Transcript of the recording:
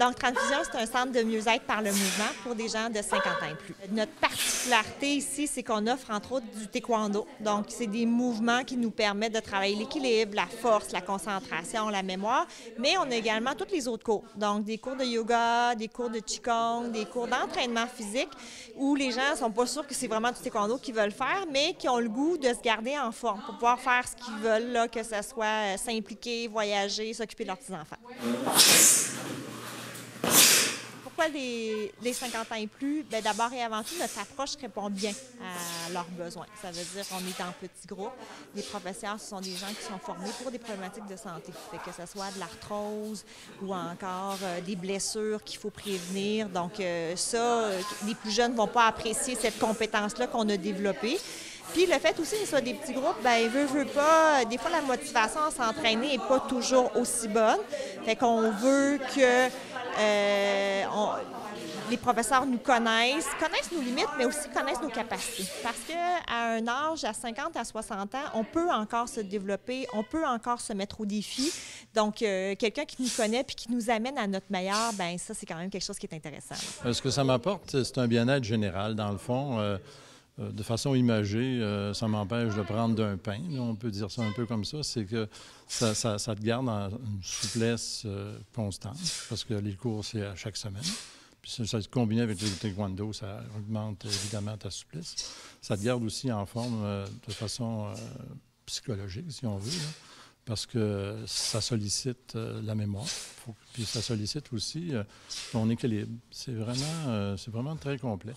Donc, Transfusion, c'est un centre de mieux-être par le mouvement pour des gens de 50 ans et plus. Notre particularité ici, c'est qu'on offre entre autres du taekwondo. Donc, c'est des mouvements qui nous permettent de travailler l'équilibre, la force, la concentration, la mémoire, mais on a également tous les autres cours. Donc, des cours de yoga, des cours de qigong, des cours d'entraînement physique où les gens ne sont pas sûrs que c'est vraiment du taekwondo qu'ils veulent faire, mais qui ont le goût de se garder en forme pour pouvoir faire ce qu'ils veulent, là, que ce soit s'impliquer, voyager, s'occuper de leurs petits-enfants. Pourquoi les 50 ans et plus? Bien, d'abord et avant tout, notre approche répond bien à leurs besoins. Ça veut dire qu'on est en petits groupes. Les professeurs, ce sont des gens qui sont formés pour des problématiques de santé, fait que ce soit de l'arthrose ou encore des blessures qu'il faut prévenir. Donc les plus jeunes ne vont pas apprécier cette compétence-là qu'on a développée. Puis le fait aussi que ce soit des petits groupes, bien, veut pas, des fois la motivation à s'entraîner n'est pas toujours aussi bonne. Fait qu'on veut que les professeurs nous connaissent nos limites, mais aussi connaissent nos capacités. Parce qu'à un âge, à 50 à 60 ans, on peut encore se développer, on peut encore se mettre au défi. Donc, quelqu'un qui nous connaît puis qui nous amène à notre meilleur, bien ça, c'est quand même quelque chose qui est intéressant. Ce que ça m'apporte, c'est un bien-être général, dans le fond. De façon imagée, ça m'empêche de prendre d'un pain. Là, on peut dire ça un peu comme ça. C'est que ça te garde en une souplesse constante, parce que les cours, c'est à chaque semaine. Puis ça se combine avec le taekwondo, ça augmente évidemment ta souplesse. Ça te garde aussi en forme de façon psychologique, si on veut, là, parce que ça sollicite la mémoire. Puis ça sollicite aussi ton équilibre. C'est vraiment très complet.